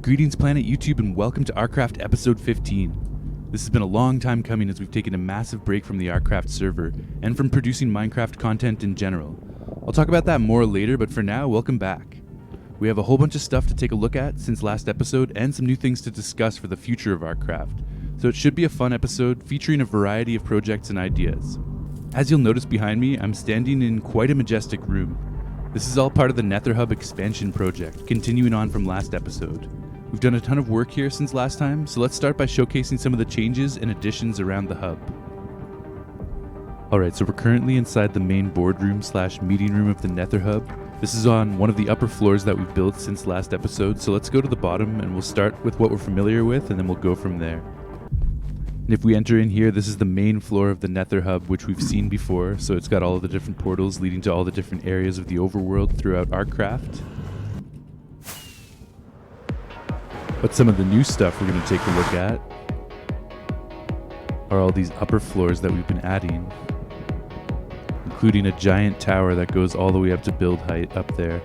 Greetings Planet YouTube and welcome to ArcCraft episode 15. This has been a long time coming as we've taken a massive break from the ArcCraft server and from producing Minecraft content in general. I'll talk about that more later, but for now, welcome back. We have a whole bunch of stuff to take a look at since last episode and some new things to discuss for the future of ArcCraft. So it should be a fun episode featuring a variety of projects and ideas. As you'll notice behind me, I'm standing in quite a majestic room. This is all part of the Nether Hub expansion project, continuing on from last episode. We've done a ton of work here since last time, so let's start by showcasing some of the changes and additions around the hub. Alright, so we're currently inside the main boardroom / meeting room of the Nether Hub. This is on one of the upper floors that we've built since last episode, so let's go to the bottom and we'll start with what we're familiar with and then we'll go from there. And if we enter in here, this is the main floor of the Nether Hub, which we've seen before, so it's got all of the different portals leading to all the different areas of the overworld throughout ArcCraft. But some of the new stuff we're going to take a look at are all these upper floors that we've been adding, including a giant tower that goes all the way up to build height up there.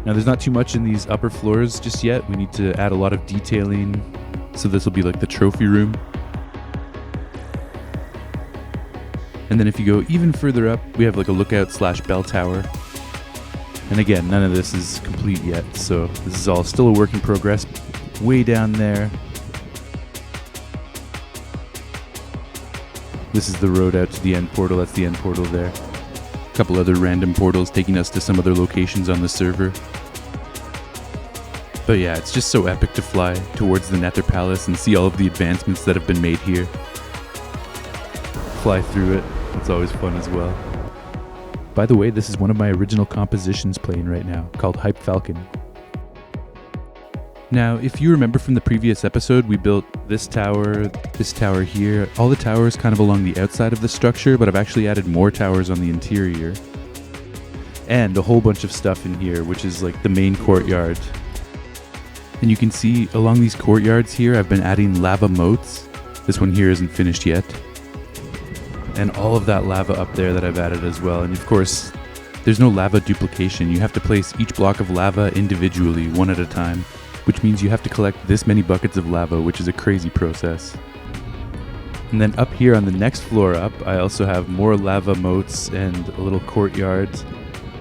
Now there's not too much in these upper floors just yet. We need to add a lot of detailing, so this will be like the trophy room. And then if you go even further up, we have like a lookout / bell tower. And again, none of this is complete yet, so this is all still a work in progress. Way down there, this is the road out to the end portal. That's the end portal there. A couple other random portals taking us to some other locations on the server. But yeah, it's just so epic to fly towards the Nether Palace and see all of the advancements that have been made here. Fly through it. It's always fun as well. By the way, this is one of my original compositions playing right now, called Falcon. Now, if you remember from the previous episode, we built this tower here, all the towers kind of along the outside of the structure, but I've actually added more towers on the interior. And a whole bunch of stuff in here, which is like the main courtyard. And you can see along these courtyards here, I've been adding lava moats. This one here isn't finished yet. And all of that lava up there that I've added as well. And of course, there's no lava duplication. You have to place each block of lava individually, one at a time, which means you have to collect this many buckets of lava, which is a crazy process. And then up here on the next floor up, I also have more lava moats and a little courtyard.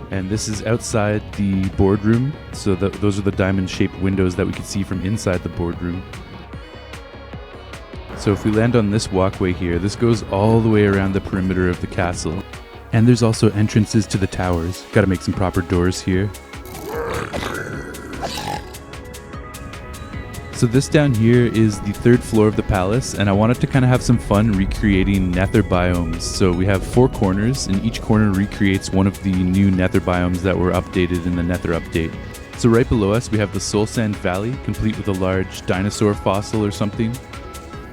And this is outside the boardroom, so those are the diamond-shaped windows that we can see from inside the boardroom. So if we land on this walkway here, this goes all the way around the perimeter of the castle. And there's also entrances to the towers. Gotta make some proper doors here. So this down here is the third floor of the palace, and I wanted to kind of have some fun recreating nether biomes. So we have 4 corners, and each corner recreates one of the new nether biomes that were updated in the nether update. So right below us we have the Soul Sand Valley, complete with a large dinosaur fossil or something.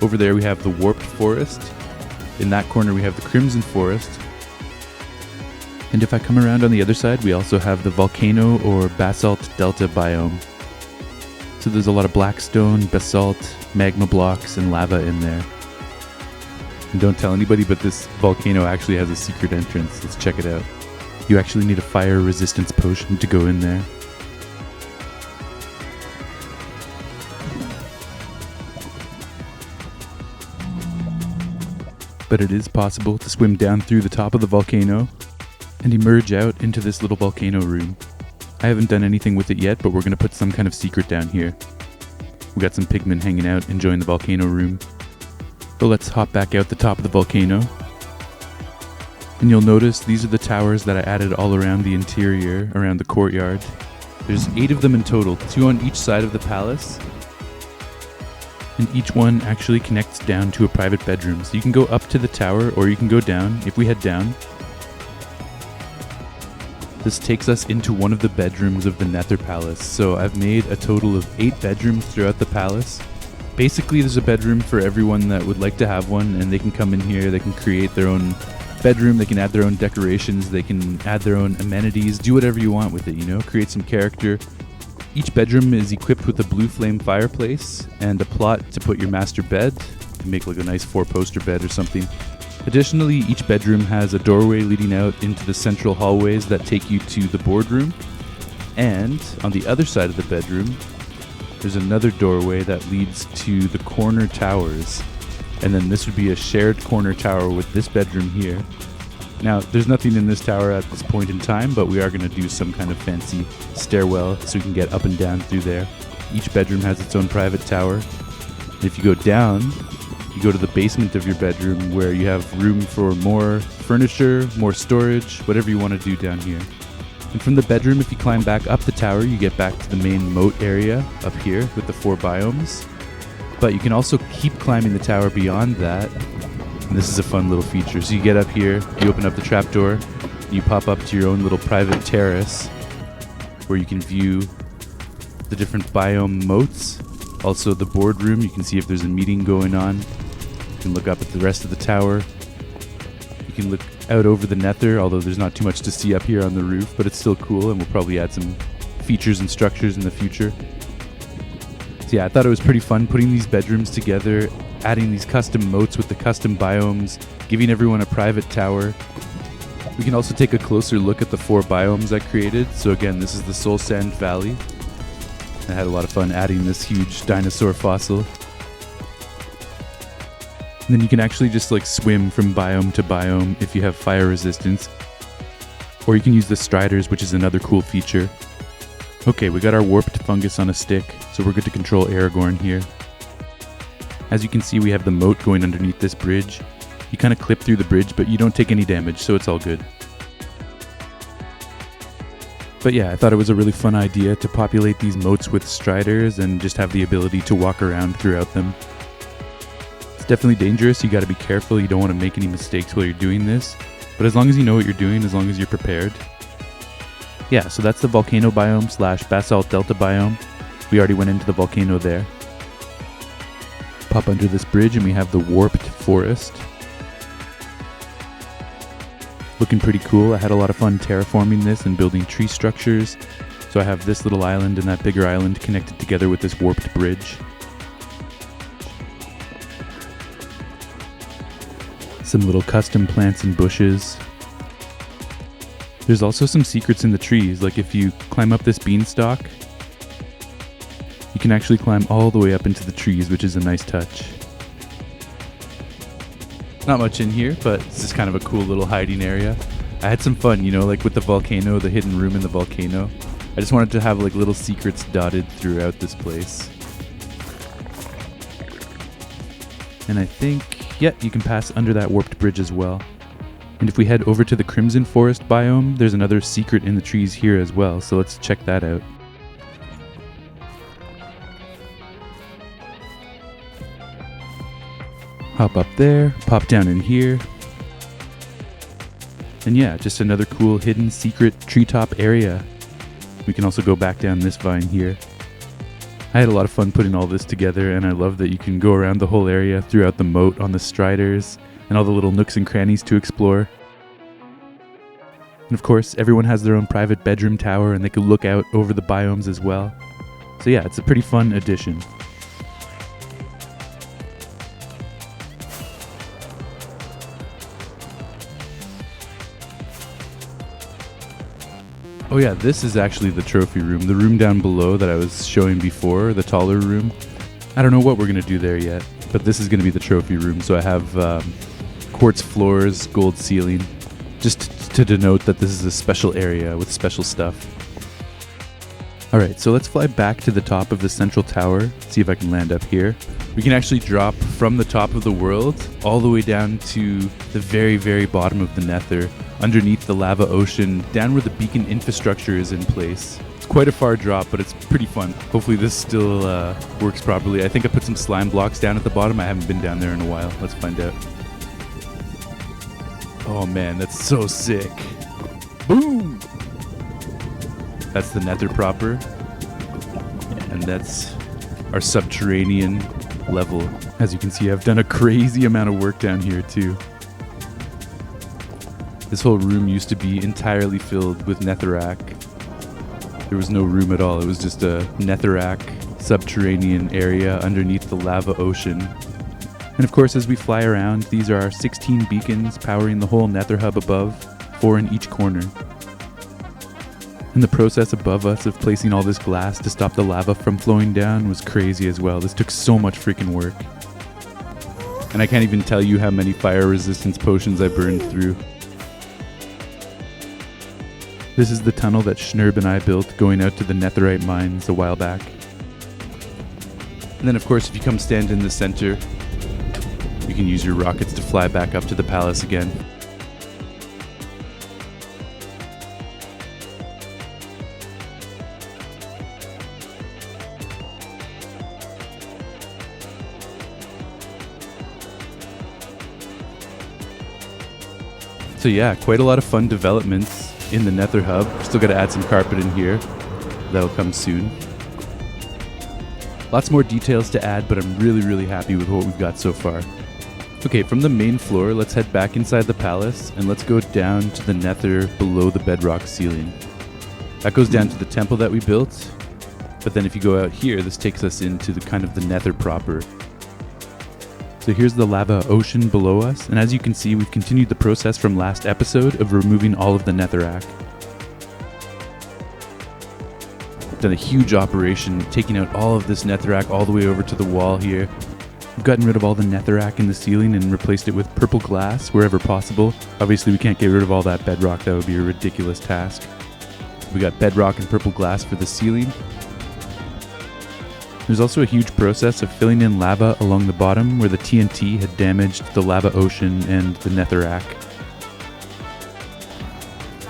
Over there we have the Warped Forest. In that corner we have the Crimson Forest. And if I come around on the other side, we also have the Volcano or Basalt Delta biome. So there's a lot of black stone, basalt, magma blocks, and lava in there. And don't tell anybody, but this volcano actually has a secret entrance. Let's check it out. You actually need a fire resistance potion to go in there. But it is possible to swim down through the top of the volcano and emerge out into this little volcano room. I haven't done anything with it yet, but we're going to put some kind of secret down here. We got some pigmen hanging out, enjoying the volcano room. But let's hop back out the top of the volcano. And you'll notice these are the towers that I added all around the interior, around the courtyard. There's 8 of them in total, 2 on each side of the palace. And each one actually connects down to a private bedroom. So you can go up to the tower or you can go down. If we head down, this takes us into one of the bedrooms of the Nether Palace. So I've made a total of 8 bedrooms throughout the palace. Basically there's a bedroom for everyone that would like to have one, and they can come in here, they can create their own bedroom, they can add their own decorations, they can add their own amenities, do whatever you want with it, you know, create some character. Each bedroom is equipped with a blue flame fireplace and a plot to put your master bed. You can make like a nice 4-poster bed or something. Additionally, each bedroom has a doorway leading out into the central hallways that take you to the boardroom. And on the other side of the bedroom, there's another doorway that leads to the corner towers. And then this would be a shared corner tower with this bedroom here. Now, there's nothing in this tower at this point in time, but we are going to do some kind of fancy stairwell so we can get up and down through there. Each bedroom has its own private tower. And if you go down, you go to the basement of your bedroom where you have room for more furniture, more storage, whatever you want to do down here. And from the bedroom, if you climb back up the tower, you get back to the main moat area up here with the 4 biomes. But you can also keep climbing the tower beyond that. And this is a fun little feature. So you get up here, you open up the trapdoor, you pop up to your own little private terrace where you can view the different biome moats. Also the boardroom, you can see if there's a meeting going on. You can look up at the rest of the tower. You can look out over the nether, although there's not too much to see up here on the roof, but it's still cool, and we'll probably add some features and structures in the future. So yeah, I thought it was pretty fun putting these bedrooms together, adding these custom moats with the custom biomes, giving everyone a private tower. We can also take a closer look at the 4 biomes I created. So again, this is the Soul Sand Valley. I had a lot of fun adding this huge dinosaur fossil. And then you can actually just like swim from biome to biome if you have fire resistance. Or you can use the striders, which is another cool feature. Okay, we got our warped fungus on a stick, so we're good to control Aragorn here. As you can see, we have the moat going underneath this bridge. You kind of clip through the bridge, but you don't take any damage, so it's all good. But yeah, I thought it was a really fun idea to populate these moats with striders and just have the ability to walk around throughout them. It's definitely dangerous, you gotta be careful, you don't want to make any mistakes while you're doing this. But as long as you know what you're doing, as long as you're prepared. Yeah, so that's the volcano biome / basalt delta biome. We already went into the volcano there. Pop under this bridge and we have the warped forest. Looking pretty cool. I had a lot of fun terraforming this and building tree structures. So I have this little island and that bigger island connected together with this warped bridge. Some little custom plants and bushes. There's also some secrets in the trees, like if you climb up this beanstalk, you can actually climb all the way up into the trees, which is a nice touch. Not much in here, but this is kind of a cool little hiding area. I had some fun, you know, like with the volcano, the hidden room in the volcano. I just wanted to have like little secrets dotted throughout this place. And I think, yeah, you can pass under that warped bridge as well. And if we head over to the Crimson Forest biome, there's another secret in the trees here as well, so let's check that out. Hop up there, pop down in here. And yeah, just another cool hidden secret treetop area. We can also go back down this vine here. I had a lot of fun putting all this together, and I love that you can go around the whole area throughout the moat on the striders and all the little nooks and crannies to explore. And of course, everyone has their own private bedroom tower and they can look out over the biomes as well. So yeah, it's a pretty fun addition. Oh yeah, this is actually the trophy room, the room down below that I was showing before, the taller room. I don't know what we're going to do there yet, but this is going to be the trophy room. So I have quartz floors, gold ceiling, just to denote that this is a special area with special stuff. Alright, so let's fly back to the top of the central tower, see if I can land up here. We can actually drop from the top of the world all the way down to the very, very bottom of the nether, underneath the lava ocean, down where the beacon infrastructure is in place. It's quite a far drop, but it's pretty fun. Hopefully this still works properly. I think I put some slime blocks down at the bottom. I haven't been down there in a while. Let's find out. Oh man, that's so sick. Boom! That's the nether proper. And that's our subterranean level. As you can see, I've done a crazy amount of work down here too. This whole room used to be entirely filled with netherrack. There was no room at all. It was just a netherrack subterranean area underneath the lava ocean. And of course, as we fly around, these are our 16 beacons powering the whole nether hub above, 4 in each corner. And And the process above us of placing all this glass to stop the lava from flowing down was crazy as well. This took so much freaking work. And I can't even tell you how many fire resistance potions I burned through. This is the tunnel that Shnerb and I built going out to the netherite mines a while back. And then of course if you come stand in the center, you can use your rockets to fly back up to the palace again. So yeah, quite a lot of fun developments in the Nether Hub. Still got to add some carpet in here. That'll come soon. Lots more details to add, but I'm really happy with what we've got so far. Okay, from the main floor, let's head back inside the palace and let's go down to the nether below the bedrock ceiling. That goes down to the temple that we built, but then if you go out here, this takes us into the kind of the nether proper. So here's the lava ocean below us, and as you can see, we've continued the process from last episode of removing all of the netherrack. We've done a huge operation, taking out all of this netherrack all the way over to the wall here. We've gotten rid of all the netherrack in the ceiling and replaced it with purple glass wherever possible. Obviously we can't get rid of all that bedrock, that would be a ridiculous task. We got bedrock and purple glass for the ceiling. There's also a huge process of filling in lava along the bottom where the TNT had damaged the lava ocean and the netherrack.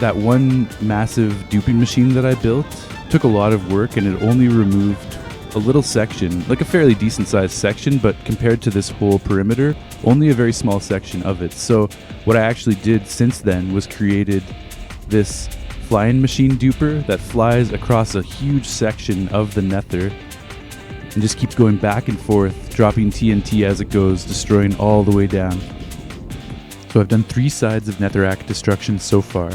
That one massive duping machine that I built took a lot of work and it only removed a little section, like a fairly decent sized section, but compared to this whole perimeter, only a very small section of it. So what I actually did since then was created this flying machine duper that flies across a huge section of the nether and just keeps going back and forth, dropping TNT as it goes, destroying all the way down. So I've done 3 sides of netherrack destruction so far.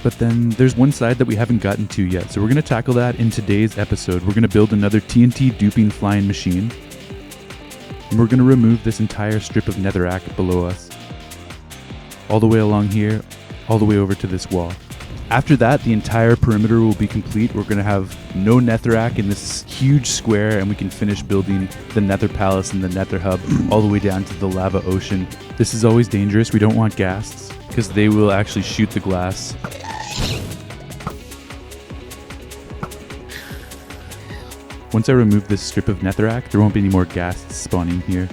But then there's one side that we haven't gotten to yet, so we're going to tackle that in today's episode. We're going to build another TNT duping flying machine, and we're going to remove this entire strip of netherrack below us. All the way along here, all the way over to this wall. After that, the entire perimeter will be complete. We're going to have no netherrack in this huge square, and we can finish building the nether palace and the nether hub all the way down to the lava ocean. This is always dangerous. We don't want ghasts because they will actually shoot the glass. Once I remove this strip of netherrack, there won't be any more ghasts spawning here.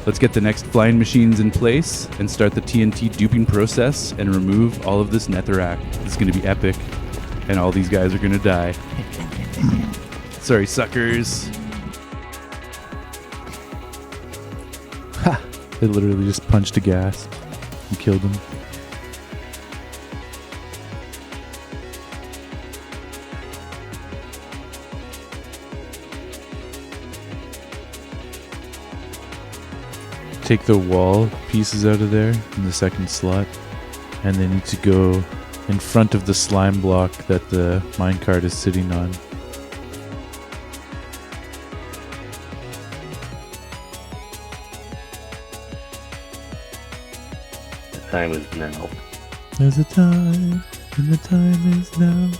Let's get the next flying machines in place and start the TNT duping process and remove all of this netherrack. It's going to be epic, and all these guys are going to die. Sorry, suckers. Ha! They literally just punched a ghast and killed him. Take the wall pieces out of there in the second slot, and they need to go in front of the slime block that the minecart is sitting on. The time is now. There's a time, and the time is now.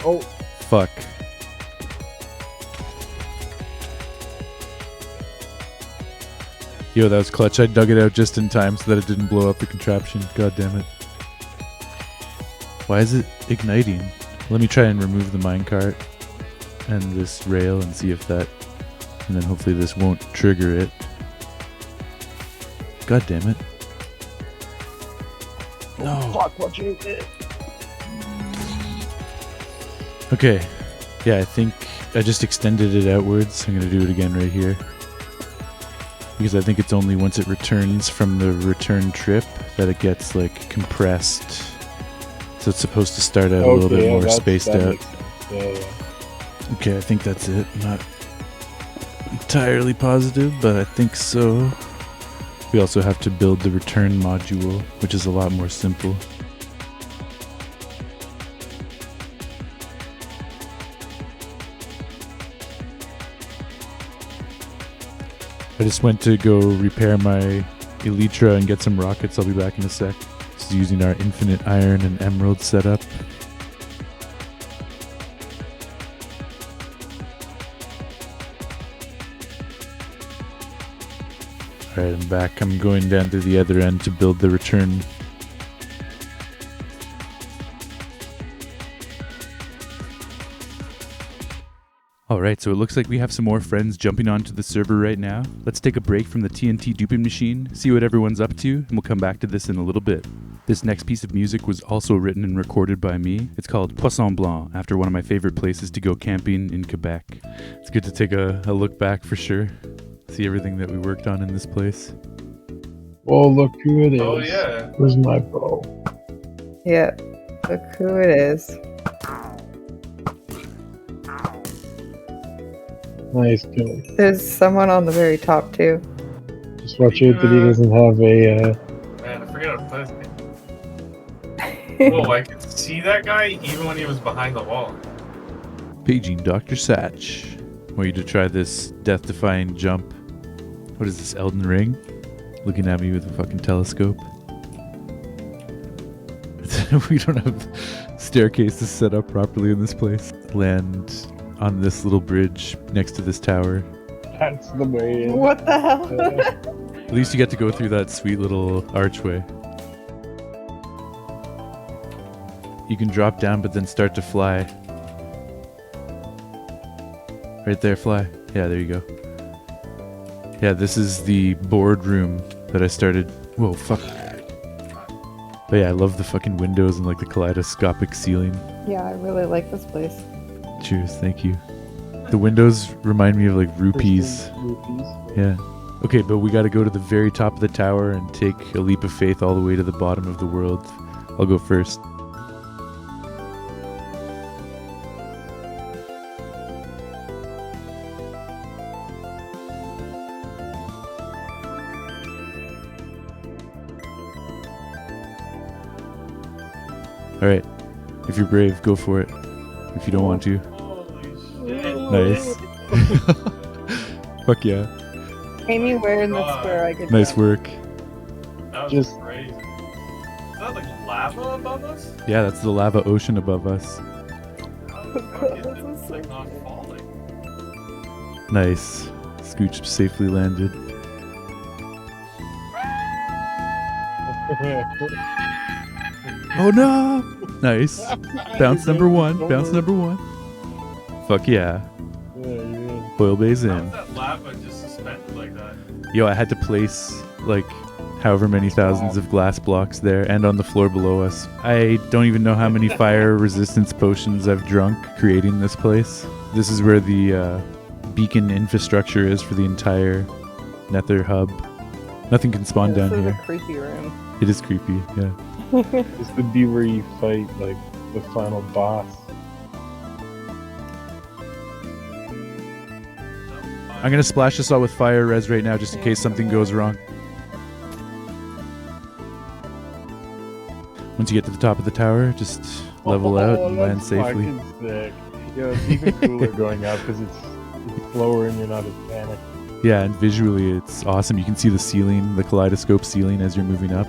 Oh, fuck. Yo, that was clutch. I dug it out just in time so that it didn't blow up the contraption. God damn it. Why is it igniting? Let me try and remove the minecart and this rail and see if that... And then hopefully this won't trigger it. God damn it. No. fuck, what you did? Okay. Yeah, I think I just extended it outwards. I'm going to do it again right here. Because I think it's only once it returns from the return trip that it gets like compressed. So it's supposed to start out a little bit more spaced out. Yeah. Okay, I think that's it. I'm not entirely positive, but I think so. We also have to build the return module, which is a lot more simple. I just went to go repair my Elytra and get some rockets. I'll be back in a sec. Just using our infinite iron and emerald setup. Alright, I'm back. I'm going down to the other end to build the return. Alright, so it looks like we have some more friends jumping onto the server right now. Let's take a break from the TNT duping machine, see what everyone's up to, and we'll come back to this in a little bit. This next piece of music was also written and recorded by me. It's called Poisson Blanc, after one of my favorite places to go camping in Quebec. It's good to take a look back for sure. See everything that we worked on in this place. Oh, look who it is. Oh, yeah. Where's my bow? Yeah, look who it is. Nice kill. There's someone on the very top too. Just watch out that he doesn't have a, Man, I forgot how to play this game. Whoa, I could see that guy even when he was behind the wall. Paging Dr.Satch. Want you to try this death-defying jump. What is this, Elden Ring? Looking at me with a fucking telescope. We don't have staircases set up properly in this place. Land on this little bridge next to this tower. That's the way in. What the hell? At least you get to go through that sweet little archway. You can drop down but then start to fly. Right there, fly. Yeah, there you go. Yeah, this is the boardroom that I started. Whoa, fuck. But yeah, I love the fucking windows and like the kaleidoscopic ceiling. Yeah, I really like this place. Cheers, thank you. The windows remind me of like rupees. Yeah. Okay, but we gotta go to the very top of the tower and take a leap of faith all the way to the bottom of the world. I'll go first. Alright, if you're brave, go for it. If you don't want to. Holy shit. Nice. Fuck yeah. Anywhere in the square I could Nice go. work. That was Just- crazy. Is that like lava above us? Yeah, that's the lava ocean above us. How the fuck is it like not falling? Nice. Scootch safely landed. Oh no! Nice. Bounce number one. Bounce number one. Fuck yeah. Hoylebae's How in. was that lava just suspended like that? Yo, I had to place like however many thousands of glass blocks there and on the floor below us. I don't even know how many fire resistance potions I've drunk creating this place. This is where the beacon infrastructure is for the entire Nether Hub. Nothing can spawn down This is here. a creepy room. It is creepy, yeah. This would be where you fight, like, the final boss. I'm gonna splash this all with fire res right now just in case something goes wrong. Once you get to the top of the tower, just level out and land that's safely. fucking sick. Yeah, it's even cooler going up because it's slower and you're not as panicked. Yeah, and visually it's awesome. You can see the ceiling, the kaleidoscope ceiling as you're moving up.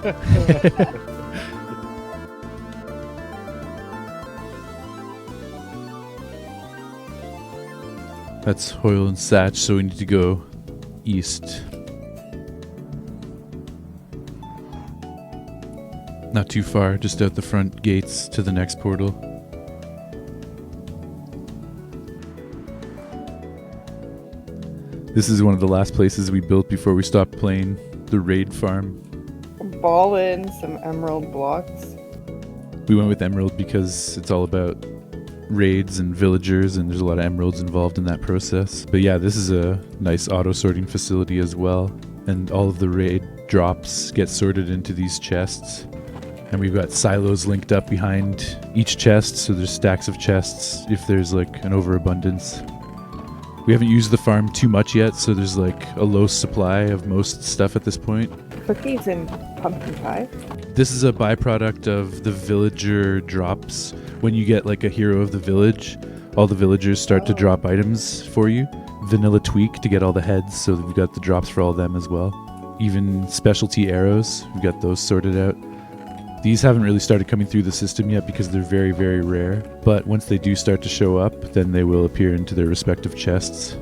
Oh, That's Hoyle and Satch, so we need to go east. Not too far, just out the front gates to the next portal. This is one of the last places we built before we stopped playing the raid farm. Ball in some emerald blocks. We went with emerald because it's all about raids and villagers, and there's a lot of emeralds involved in that process. But yeah, this is a nice auto sorting facility as well, and all of the raid drops get sorted into these chests. And we've got silos linked up behind each chest, so there's stacks of chests if there's like an overabundance. We haven't used the farm too much yet, so there's like a low supply of most stuff at this point. Cookies and pumpkin pie. This is a byproduct of the villager drops. When you get like a hero of the village, all the villagers start to drop items for you. Vanilla tweak to get all the heads, so we've got the drops for all of them as well. Even specialty arrows, we've got those sorted out. These haven't really started coming through the system yet because they're very, very rare. But once they do start to show up, then they will appear into their respective chests.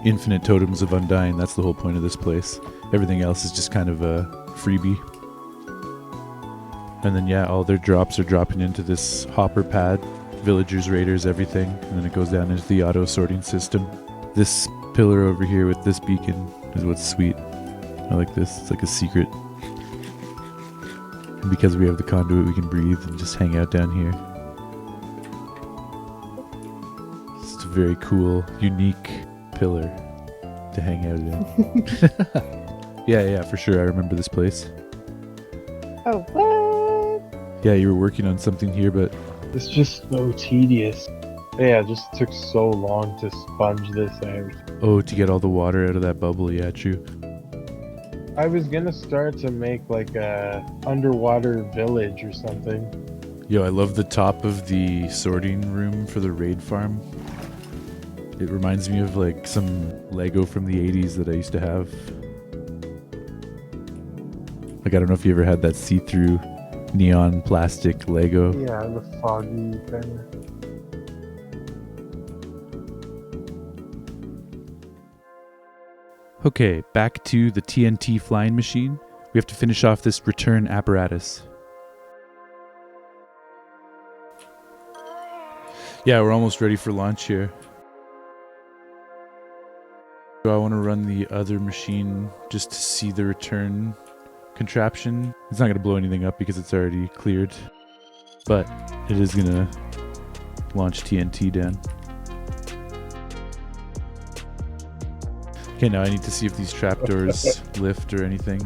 Infinite totems of undying, that's the whole point of this place. Everything else is just kind of a freebie. And then yeah, all their drops are dropping into this hopper pad. Villagers, raiders, everything. And then it goes down into the auto sorting system. This pillar over here with this beacon is what's sweet. I like this, it's like a secret. And because we have the conduit, we can breathe and just hang out down here. It's a very cool, unique pillar to hang out in. Yeah, for sure. I remember this place. Oh, what? Yeah, you were working on something here, but It's just so tedious. Yeah, it just took so long to sponge this out. oh, to get all the water out of that bubble. Yeah, true. I was gonna start to make like a underwater village or something. Yo, I love the top of the sorting room for the raid farm. It reminds me of like some Lego from the 80s that I used to have. Like, I don't know if you ever had that see-through neon plastic Lego. Yeah, the foggy kind of. Okay, back to the TNT flying machine. We have to finish off this return apparatus. Yeah, we're almost ready for launch here. So I want to run the other machine just to see the return contraption. It's not going to blow anything up because it's already cleared, but it is going to launch TNT down. Okay, now I need to see if these trapdoors lift or anything.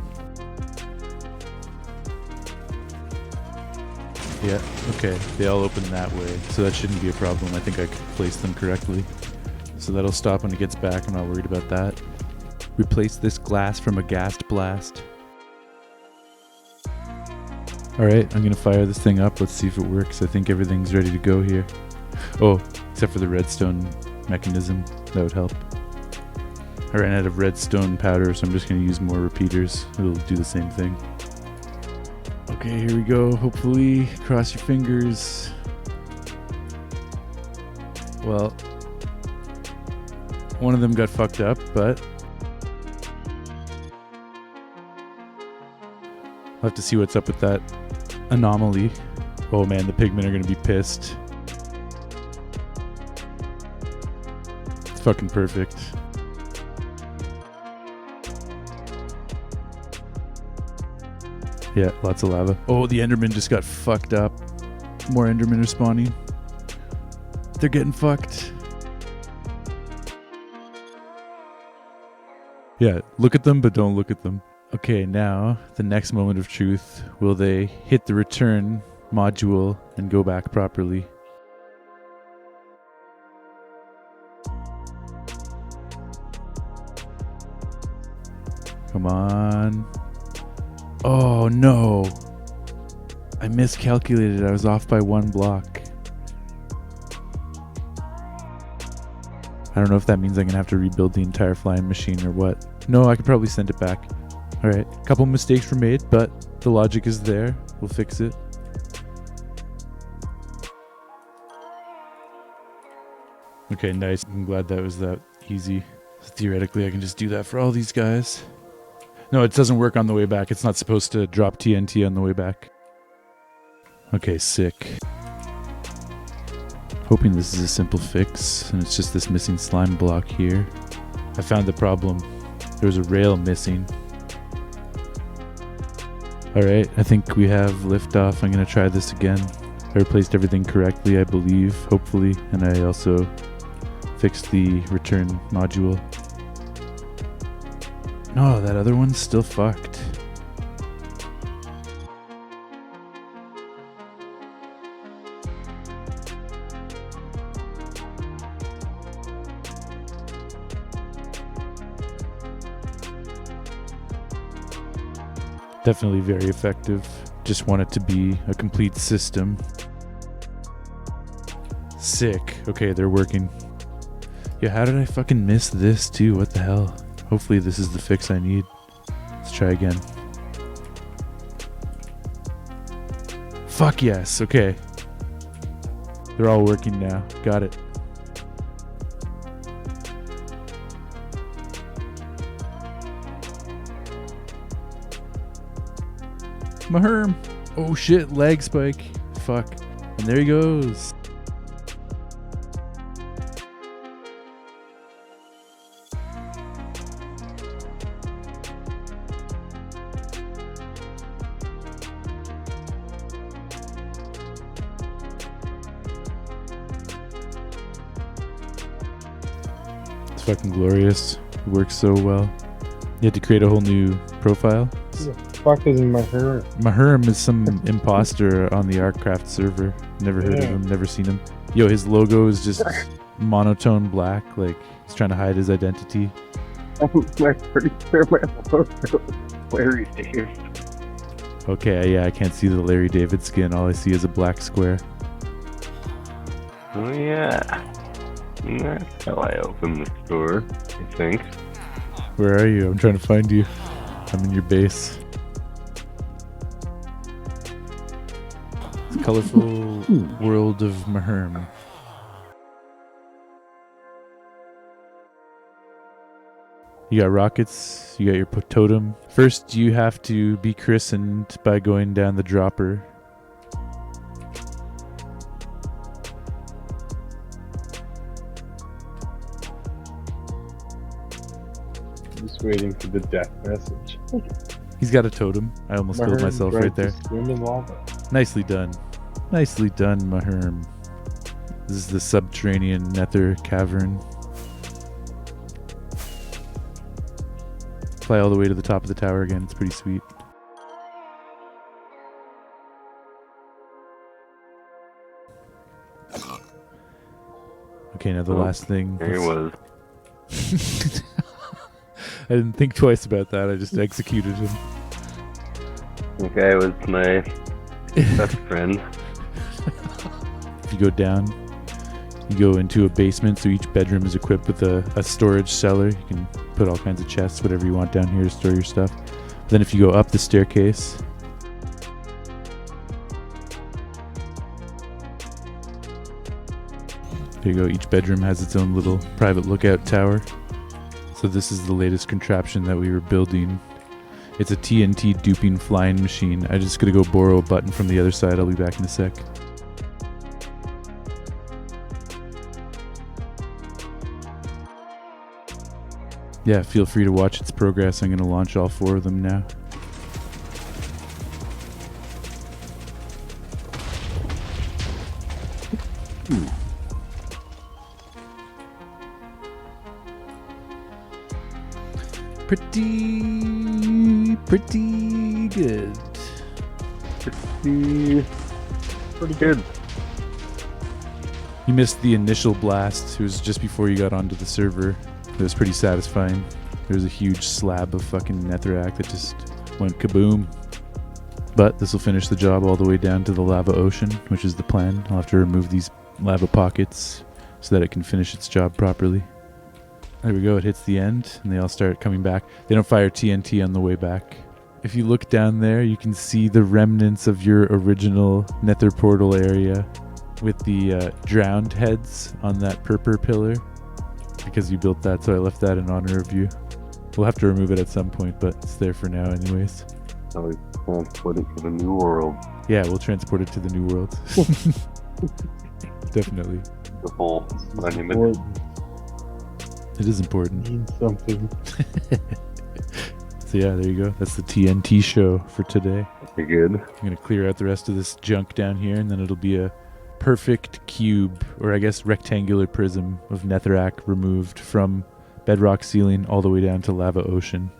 Yeah, okay, they all open that way, so that shouldn't be a problem. I think I could place them correctly. So that'll stop when it gets back. I'm not worried about that. Replace this glass from a ghast blast. Alright, I'm gonna fire this thing up. Let's see if it works. I think everything's ready to go here. Oh, except for the redstone mechanism. That would help. I ran out of redstone powder, so I'm just going to use more repeaters. It'll do the same thing. Okay, here we go. Hopefully, cross your fingers. Well, one of them got fucked up, but I'll have to see what's up with that anomaly. Oh man, the pigmen are going to be pissed. It's fucking perfect. Yeah, lots of lava. Oh, the Enderman just got fucked up. More Endermen are spawning. They're getting fucked. Yeah, look at them, but don't look at them. Okay, now, the next moment of truth. Will they hit the return module and go back properly? Come on. Oh no, I miscalculated. I was off by 1 block. I don't know if that means I'm gonna have to rebuild the entire flying machine or what. No, I could probably send it back. Alright, a couple mistakes were made, but the logic is there. We'll fix it. Okay, nice. I'm glad that was that easy. So theoretically, I can just do that for all these guys. No, it doesn't work on the way back. It's not supposed to drop TNT on the way back. Okay, sick. Hoping this is a simple fix, and it's just this missing slime block here. I found the problem. There was a rail missing. Alright, I think we have liftoff. I'm going to try this again. I replaced everything correctly, I believe, hopefully, and I also fixed the return module. No, that other one's still fucked. Definitely very effective. Just want it to be a complete system. Sick. Okay, they're working. Yeah, how did I fucking miss this too? What the hell? Hopefully this is the fix I need. Let's try again. Fuck yes. Okay. They're all working now. Got it. Maherm. Oh shit, lag spike. Fuck. And there he goes. It's fucking glorious. It works so well. You had to create a whole new profile. Who the fuck is Mahereo? Maherm is some imposter on the ArcCraft server. Never heard of him, never seen him. Yo, his logo is just monotone black, like he's trying to hide his identity. I'm pretty sure my logo Larry David. Okay, yeah, I can't see the Larry David skin. All I see is a black square. Oh yeah. That's how I open the store, I think. Where are you? I'm trying to find you. I'm in your base. It's a colorful world of Maherm. You got rockets, you got your totem. First, you have to be christened by going down the dropper. Just waiting for the death message. He's got a totem. I almost killed myself right there. Swim in lava. Nicely done. Nicely done, Maherm. This is the subterranean nether cavern. Fly all the way to the top of the tower again. It's pretty sweet. Okay, now the last thing. There it was. I didn't think twice about that. I just executed him. The guy was my best friend. If you go down, you go into a basement, so each bedroom is equipped with a storage cellar. You can put all kinds of chests, whatever you want down here to store your stuff. Then if you go up the staircase, there you go. Each bedroom has its own little private lookout tower. So this is the latest contraption that we were building. It's a TNT duping flying machine. I'm just gonna go borrow a button from the other side. I'll be back in a sec. Yeah, feel free to watch its progress. I'm gonna launch all 4 of them now. Pretty good. Pretty good. You missed the initial blast. It was just before you got onto the server. It was pretty satisfying. There was a huge slab of fucking netherrack that just went kaboom. But this will finish the job all the way down to the lava ocean, which is the plan. I'll have to remove these lava pockets so that it can finish its job properly. There we go, it hits the end, and they all start coming back. They don't fire TNT on the way back. If you look down there, you can see the remnants of your original nether portal area with the drowned heads on that purple pillar. Because you built that, so I left that in honor of you. We'll have to remove it at some point, but it's there for now anyways. I was transported to the new world. Yeah, we'll transport it to the new world. Definitely. The whole monument. It is important. Means something. So yeah, there you go. That's the TNT show for today. Pretty good. I'm going to clear out the rest of this junk down here, and then it'll be a perfect cube, or I guess rectangular prism of netherrack removed from bedrock ceiling all the way down to lava ocean.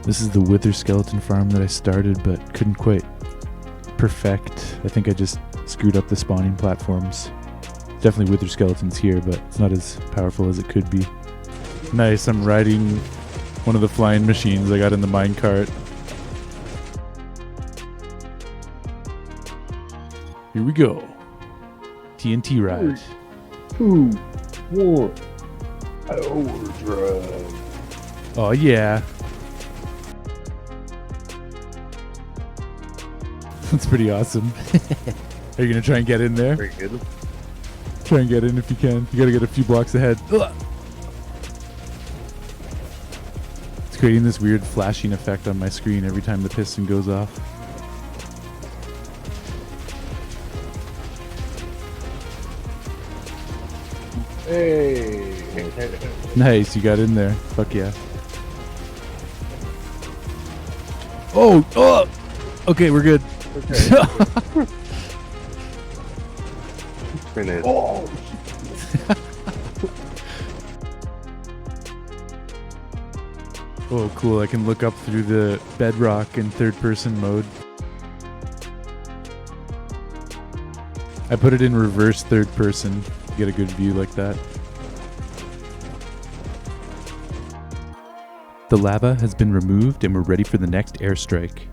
This is the wither skeleton farm that I started but couldn't quite perfect. I think I just screwed up the spawning platforms. Definitely wither skeletons here, but it's not as powerful as it could be. Nice, I'm riding one of the flying machines I got in the minecart. Here we go. TNT ride. 2, 1, overdrive. Oh, yeah. That's pretty awesome. Are you going to try and get in there? Very good. Try and get in if you can. You got to get a few blocks ahead. Ugh. It's creating this weird flashing effect on my screen every time the piston goes off. Hey. Nice, you got in there. Fuck yeah. Oh! Oh! Okay, we're good. Okay. Finish. Oh. Oh, cool. I can look up through the bedrock in third-person mode. I put it in reverse third-person to get a good view like that. The lava has been removed and we're ready for the next airstrike.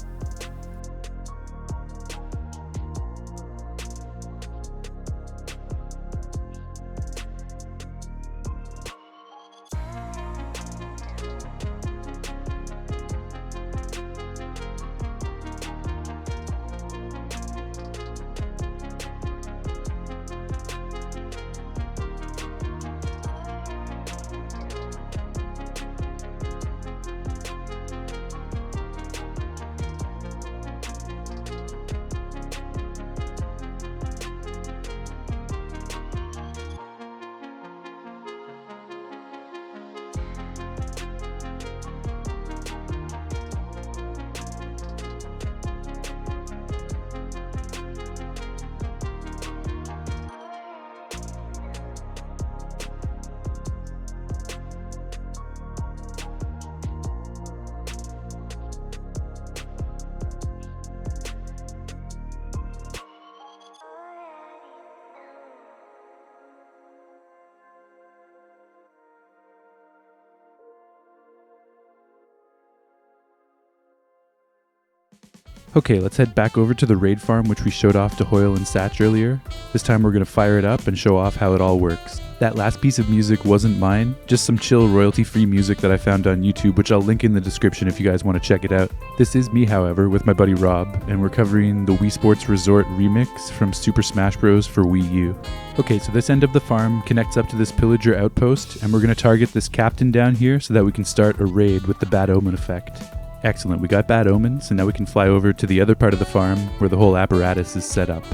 Okay, let's head back over to the raid farm which we showed off to Hoyle and Satch earlier. This time we're going to fire it up and show off how it all works. That last piece of music wasn't mine, just some chill royalty-free music that I found on YouTube, which I'll link in the description if you guys want to check it out. This is me, however, with my buddy Rob, and we're covering the Wii Sports Resort remix from Super Smash Bros. For Wii U. Okay, so this end of the farm connects up to this pillager outpost, and we're going to target this captain down here so that we can start a raid with the Bad Omen effect. Excellent, we got bad omens, and now we can fly over to the other part of the farm where the whole apparatus is set up.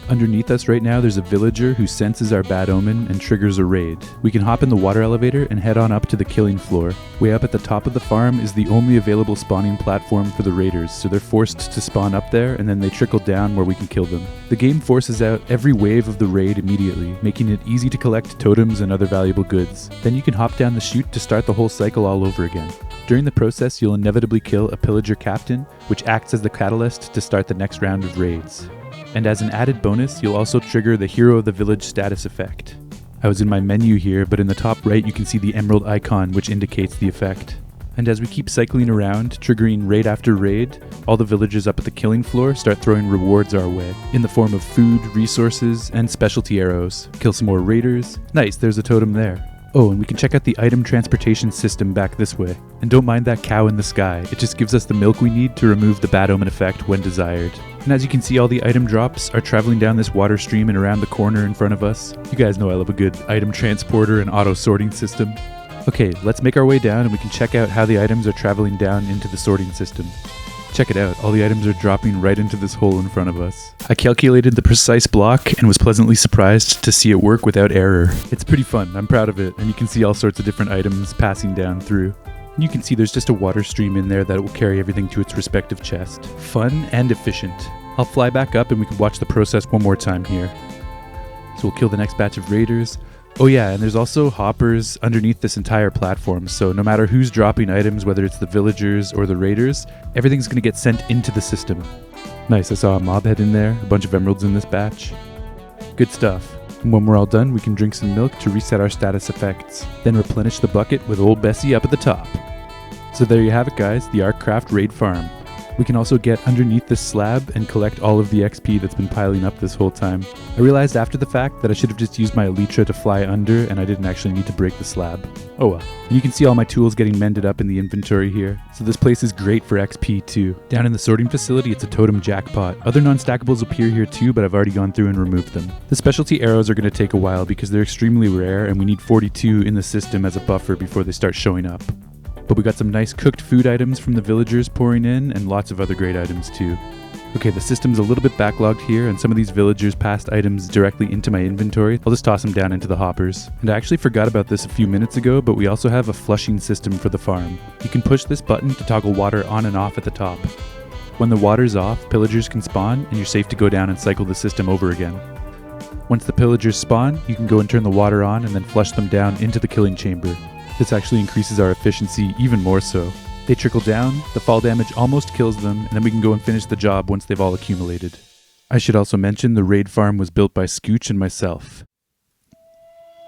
Underneath us right now there's a villager who senses our bad omen and triggers a raid. We can hop in the water elevator and head on up to the killing floor. Way up at the top of the farm is the only available spawning platform for the raiders, so they're forced to spawn up there and then they trickle down where we can kill them. The game forces out every wave of the raid immediately, making it easy to collect totems and other valuable goods. Then you can hop down the chute to start the whole cycle all over again. During the process, you'll inevitably kill a pillager captain, which acts as the catalyst to start the next round of raids. And as an added bonus, you'll also trigger the Hero of the Village status effect. I was in my menu here, but in the top right you can see the emerald icon which indicates the effect. And as we keep cycling around, triggering raid after raid, all the villagers up at the killing floor start throwing rewards our way, in the form of food, resources, and specialty arrows. Kill some more raiders. Nice, there's a totem there. Oh, and we can check out the item transportation system back this way. And don't mind that cow in the sky, it just gives us the milk we need to remove the bad omen effect when desired. And as you can see, all the item drops are traveling down this water stream and around the corner in front of us. You guys know I love a good item transporter and auto sorting system. Okay, let's make our way down and we can check out how the items are traveling down into the sorting system. Check it out, all the items are dropping right into this hole in front of us. I calculated the precise block and was pleasantly surprised to see it work without error. It's pretty fun, I'm proud of it, and you can see all sorts of different items passing down through. And you can see there's just a water stream in there that will carry everything to its respective chest. Fun and efficient. I'll fly back up and we can watch the process one more time here. So we'll kill the next batch of raiders. Oh yeah, and there's also hoppers underneath this entire platform, so no matter who's dropping items, whether it's the villagers or the raiders, everything's going to get sent into the system. Nice, I saw a mob head in there, a bunch of emeralds in this batch. Good stuff. And when we're all done, we can drink some milk to reset our status effects, then replenish the bucket with old Bessie up at the top. So there you have it guys, the ArcCraft Raid Farm. We can also get underneath this slab and collect all of the XP that's been piling up this whole time. I realized after the fact that I should have just used my elytra to fly under and I didn't actually need to break the slab. Oh well. And you can see all my tools getting mended up in the inventory here. So this place is great for XP too. Down in the sorting facility, it's a totem jackpot. Other non-stackables appear here too, but I've already gone through and removed them. The specialty arrows are going to take a while because they're extremely rare and we need 42 in the system as a buffer before they start showing up. But we got some nice cooked food items from the villagers pouring in and lots of other great items too. Okay, the system's a little bit backlogged here and some of these villagers passed items directly into my inventory. I'll just toss them down into the hoppers. And I actually forgot about this a few minutes ago, but we also have a flushing system for the farm. You can push this button to toggle water on and off at the top. When the water's off, pillagers can spawn and you're safe to go down and cycle the system over again. Once the pillagers spawn, you can go and turn the water on and then flush them down into the killing chamber. This actually increases our efficiency even more so. They trickle down, the fall damage almost kills them, and then we can go and finish the job once they've all accumulated. I should also mention the raid farm was built by Scootch and myself.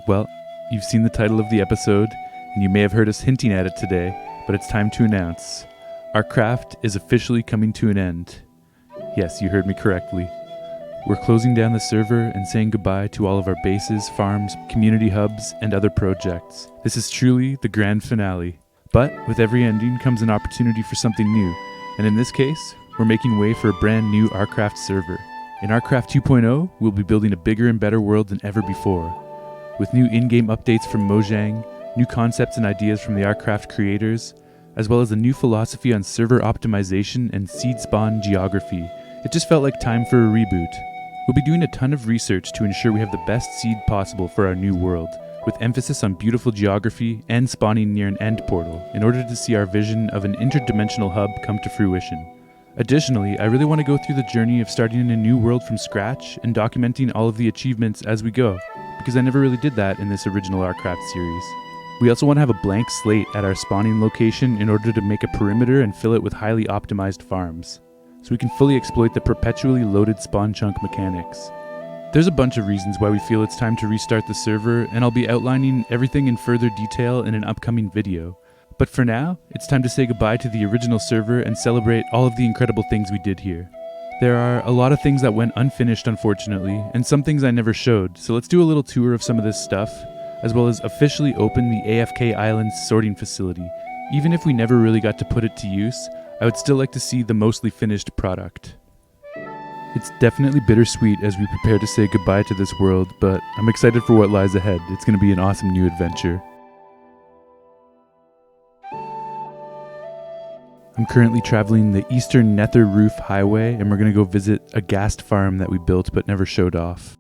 Well, you've seen the title of the episode, and you may have heard us hinting at it today, but it's time to announce. ArcCraft is officially coming to an end. Yes, you heard me correctly. We're closing down the server and saying goodbye to all of our bases, farms, community hubs, and other projects. This is truly the grand finale. But with every ending comes an opportunity for something new, and in this case, we're making way for a brand new ArcCraft server. In ArcCraft 2.0, we'll be building a bigger and better world than ever before. With new in-game updates from Mojang, new concepts and ideas from the ArcCraft creators, as well as a new philosophy on server optimization and seed spawn geography, it just felt like time for a reboot. We'll be doing a ton of research to ensure we have the best seed possible for our new world, with emphasis on beautiful geography and spawning near an end portal in order to see our vision of an interdimensional hub come to fruition. Additionally, I really want to go through the journey of starting in a new world from scratch and documenting all of the achievements as we go, because I never really did that in this original ArcCraft series. We also want to have a blank slate at our spawning location in order to make a perimeter and fill it with highly optimized farms, so we can fully exploit the perpetually loaded spawn chunk mechanics. There's a bunch of reasons why we feel it's time to restart the server, and I'll be outlining everything in further detail in an upcoming video. But for now, it's time to say goodbye to the original server and celebrate all of the incredible things we did here. There are a lot of things that went unfinished, unfortunately, and some things I never showed, so let's do a little tour of some of this stuff, as well as officially open the AFK Islands sorting facility. Even if we never really got to put it to use, I would still like to see the mostly finished product. It's definitely bittersweet as we prepare to say goodbye to this world, but I'm excited for what lies ahead. It's going to be an awesome new adventure. I'm currently traveling the Eastern Nether Roof Highway, and we're going to go visit a ghast farm that we built but never showed off.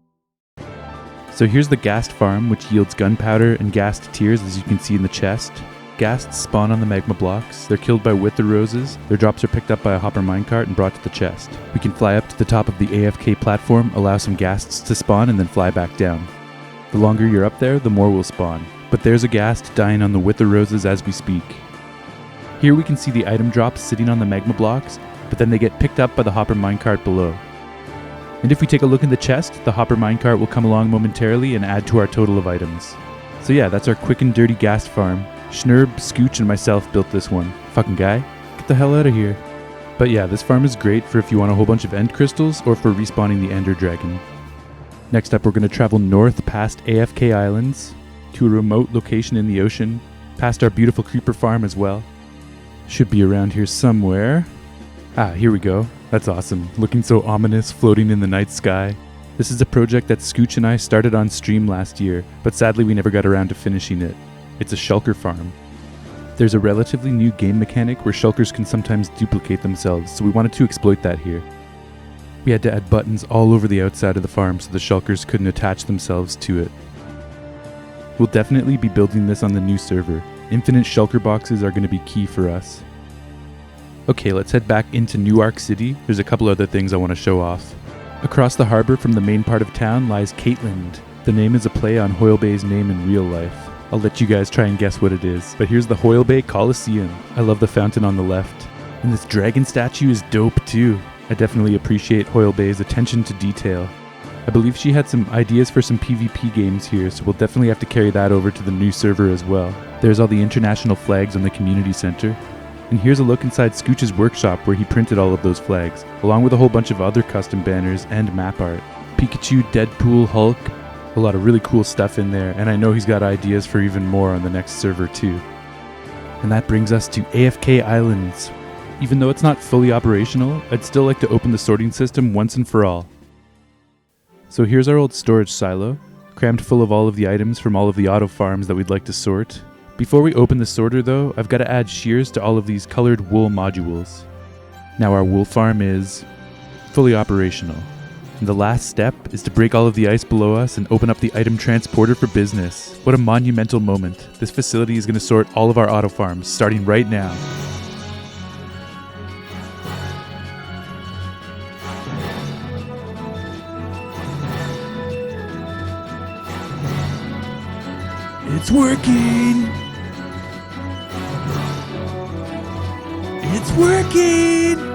So here's the ghast farm, which yields gunpowder and ghast tears, as you can see in the chest. Ghasts spawn on the magma blocks, they're killed by wither roses, their drops are picked up by a hopper minecart and brought to the chest. We can fly up to the top of the AFK platform, allow some ghasts to spawn, and then fly back down. The longer you're up there, the more will spawn. But there's a ghast dying on the wither roses as we speak. Here we can see the item drops sitting on the magma blocks, but then they get picked up by the hopper minecart below. And if we take a look in the chest, the hopper minecart will come along momentarily and add to our total of items. So yeah, that's our quick and dirty ghast farm. Shnerb, Scootch, and myself built this one. Fucking guy, get the hell out of here. But yeah, this farm is great for if you want a whole bunch of end crystals or for respawning the ender dragon. Next up, we're going to travel north past AFK Islands to a remote location in the ocean, past our beautiful creeper farm as well. Should be around here somewhere. Ah, here we go. That's awesome. Looking so ominous, floating in the night sky. This is a project that Scootch and I started on stream last year, but sadly we never got around to finishing it. It's a shulker farm. There's a relatively new game mechanic where shulkers can sometimes duplicate themselves, so we wanted to exploit that here. We had to add buttons all over the outside of the farm so the shulkers couldn't attach themselves to it. We'll definitely be building this on the new server. Infinite shulker boxes are going to be key for us. Okay, let's head back into New Ark City. There's a couple other things I want to show off. Across the harbor from the main part of town lies Caitlin. The name is a play on Hoylebae's name in real life. I'll let you guys try and guess what it is, but here's the Hoylebae Coliseum. I love the fountain on the left. And this dragon statue is dope too. I definitely appreciate Hoylebae's attention to detail. I believe she had some ideas for some PvP games here, so we'll definitely have to carry that over to the new server as well. There's all the international flags on the community center. And here's a look inside Scootch's workshop where he printed all of those flags, along with a whole bunch of other custom banners and map art. Pikachu, Deadpool, Hulk, a lot of really cool stuff in there, and I know he's got ideas for even more on the next server too. And that brings us to AFK Islands. Even though it's not fully operational, I'd still like to open the sorting system once and for all. So here's our old storage silo, crammed full of all of the items from all of the auto farms that we'd like to sort. Before we open the sorter though, I've got to add shears to all of these colored wool modules. Now our wool farm is fully operational. And the last step is to break all of the ice below us and open up the item transporter for business. What a monumental moment. This facility is going to sort all of our auto farms, starting right now. It's working! It's working!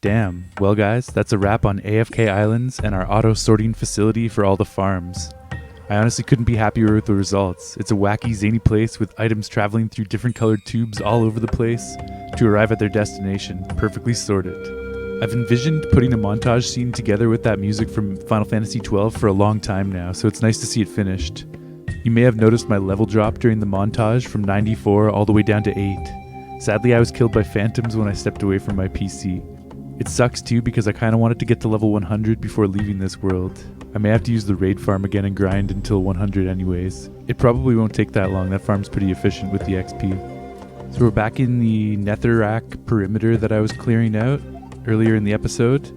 Damn. Well guys, that's a wrap on AFK Islands and our auto sorting facility for all the farms. I honestly couldn't be happier with the results. It's a wacky, zany place with items traveling through different colored tubes all over the place to arrive at their destination, perfectly sorted. I've envisioned putting a montage scene together with that music from Final Fantasy XII for a long time now, so it's nice to see it finished. You may have noticed my level drop during the montage from 94 all the way down to 8. Sadly, I was killed by phantoms when I stepped away from my PC. It sucks too because I kind of wanted to get to level 100 before leaving this world. I may have to use the raid farm again and grind until 100 anyways. It probably won't take that long, that farm's pretty efficient with the XP. So we're back in the netherrack perimeter that I was clearing out earlier in the episode.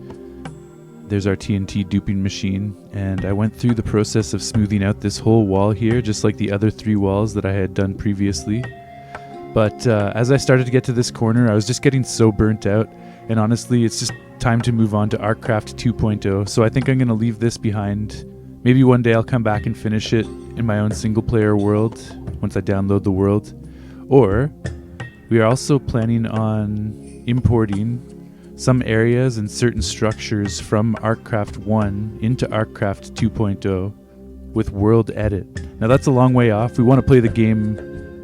There's our TNT duping machine, and I went through the process of smoothing out this whole wall here, just like the other 3 walls that I had done previously. But as I started to get to this corner, I was just getting so burnt out, and honestly, it's just time to move on to ArcCraft 2.0, so I think I'm going to leave this behind. Maybe one day I'll come back and finish it in my own single-player world, once I download the world. Or, we are also planning on importing some areas and certain structures from ArcCraft 1 into ArcCraft 2.0 with world edit. Now that's a long way off. We want to play the game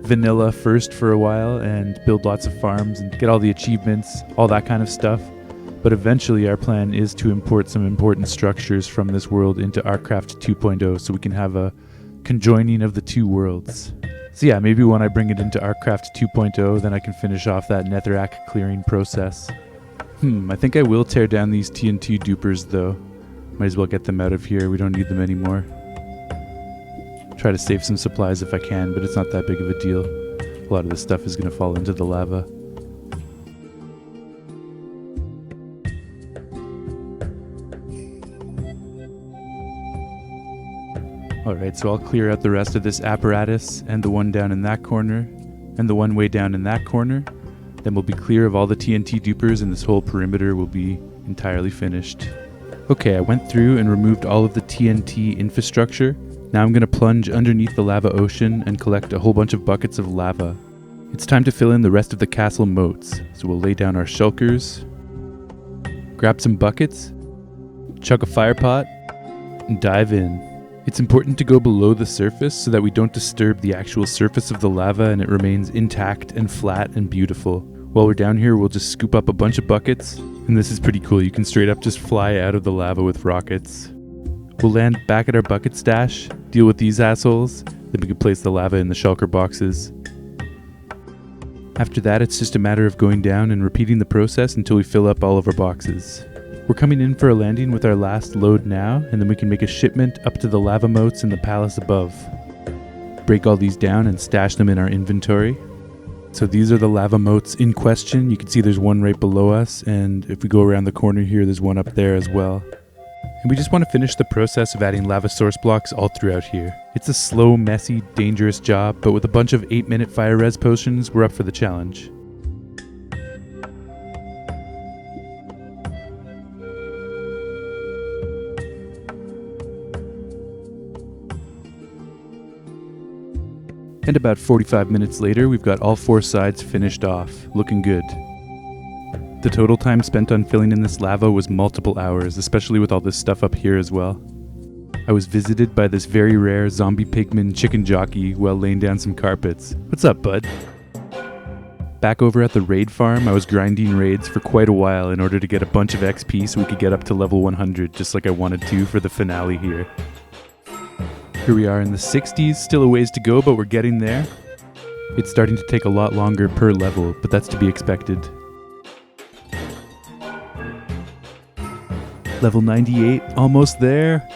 vanilla first for a while and build lots of farms and get all the achievements, all that kind of stuff. But eventually our plan is to import some important structures from this world into ArcCraft 2.0 so we can have a conjoining of the 2 worlds. So yeah, maybe when I bring it into ArcCraft 2.0, then I can finish off that netherrack clearing process. I think I will tear down these TNT dupers though. Might as well get them out of here, we don't need them anymore. Try to save some supplies if I can, but it's not that big of a deal. A lot of this stuff is going to fall into the lava. Alright, so I'll clear out the rest of this apparatus, and the one down in that corner, and the one way down in that corner. Then we'll be clear of all the TNT dupers, and this whole perimeter will be entirely finished. Okay, I went through and removed all of the TNT infrastructure. Now I'm going to plunge underneath the lava ocean and collect a whole bunch of buckets of lava. It's time to fill in the rest of the castle moats, so we'll lay down our shulkers, grab some buckets, chuck a fire pot, and dive in. It's important to go below the surface so that we don't disturb the actual surface of the lava and it remains intact and flat and beautiful. While we're down here, we'll just scoop up a bunch of buckets, and this is pretty cool. You can straight up just fly out of the lava with rockets. We'll land back at our bucket stash, deal with these assholes, then we can place the lava in the shulker boxes. After that, it's just a matter of going down and repeating the process until we fill up all of our boxes. We're coming in for a landing with our last load now, and then we can make a shipment up to the lava moats in the palace above. Break all these down and stash them in our inventory. So these are the lava moats in question. You can see there's one right below us, and if we go around the corner here, there's one up there as well. And we just want to finish the process of adding lava source blocks all throughout here. It's a slow, messy, dangerous job, but with a bunch of 8-minute fire res potions, we're up for the challenge. And about 45 minutes later, we've got all 4 sides finished off, looking good. The total time spent on filling in this lava was multiple hours, especially with all this stuff up here as well. I was visited by this very rare zombie pigman chicken jockey while laying down some carpets. What's up, bud? Back over at the raid farm, I was grinding raids for quite a while in order to get a bunch of XP so we could get up to level 100, just like I wanted to for the finale here. Here we are in the 60s, still a ways to go, but we're getting there. It's starting to take a lot longer per level, but that's to be expected. Level 98, almost there.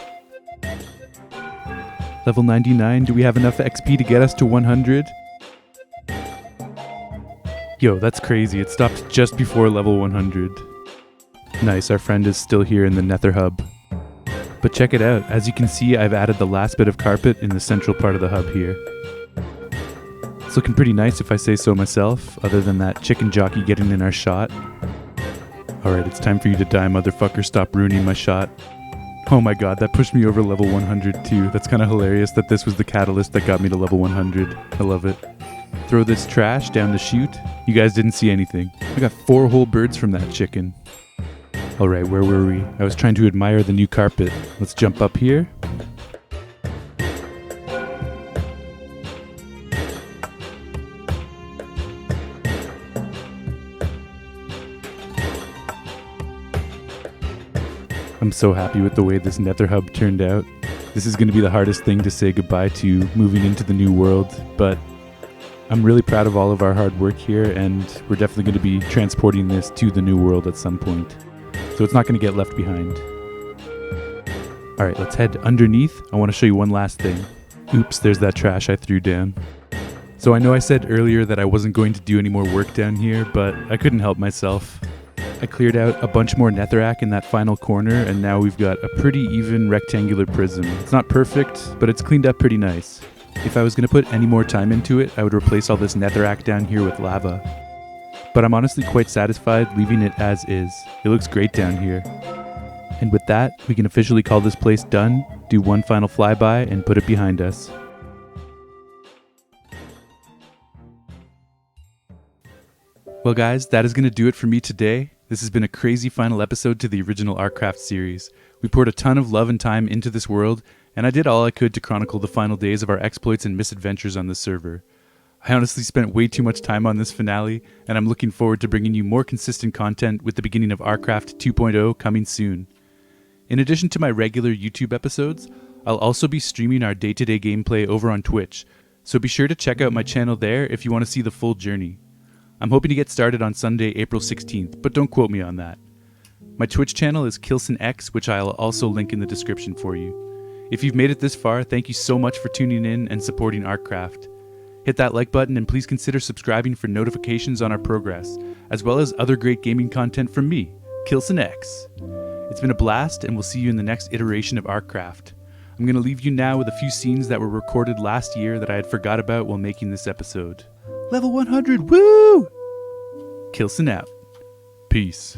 Level 99, do we have enough XP to get us to 100? Yo, that's crazy, it stopped just before level 100. Nice, our friend is still here in the Nether Hub. But check it out, as you can see, I've added the last bit of carpet in the central part of the hub here. It's looking pretty nice if I say so myself, other than that chicken jockey getting in our shot. Alright, it's time for you to die, motherfucker, stop ruining my shot. Oh my god, that pushed me over level 100 too. That's kind of hilarious that this was the catalyst that got me to level 100. I love it. Throw this trash down the chute. You guys didn't see anything. I got 4 whole birds from that chicken. Alright, where were we? I was trying to admire the new carpet. Let's jump up here. I'm so happy with the way this Nether Hub turned out. This is going to be the hardest thing to say goodbye to moving into the new world, but I'm really proud of all of our hard work here, and we're definitely going to be transporting this to the new world at some point. so it's not going to get left behind. Alright, let's head underneath. I want to show you one last thing. Oops, there's that trash I threw down. So I know I said earlier that I wasn't going to do any more work down here, but I couldn't help myself. I cleared out a bunch more netherrack in that final corner, and now we've got a pretty even rectangular prism. It's not perfect, but it's cleaned up pretty nice. If I was going to put any more time into it, I would replace all this netherrack down here with lava. But I'm honestly quite satisfied leaving it as is. It looks great down here. And with that, we can officially call this place done, do one final flyby, and put it behind us. Well guys, that is going to do it for me today. This has been a crazy final episode to the original ArcCraft series. We poured a ton of love and time into this world, and I did all I could to chronicle the final days of our exploits and misadventures on this server. I honestly spent way too much time on this finale, and I'm looking forward to bringing you more consistent content with the beginning of ArcCraft 2.0 coming soon. In addition to my regular YouTube episodes, I'll also be streaming our day-to-day gameplay over on Twitch, so be sure to check out my channel there if you want to see the full journey. I'm hoping to get started on Sunday, April 16th, but don't quote me on that. My Twitch channel is KilsonX, which I'll also link in the description for you. If you've made it this far, thank you so much for tuning in and supporting ArcCraft. Hit that like button and please consider subscribing for notifications on our progress, as well as other great gaming content from me, KilsonX. It's been a blast, and we'll see you in the next iteration of ArcCraft. I'm going to leave you now with a few scenes that were recorded last year that I had forgot about while making this episode. Level 100, woo! Kilson out. Peace.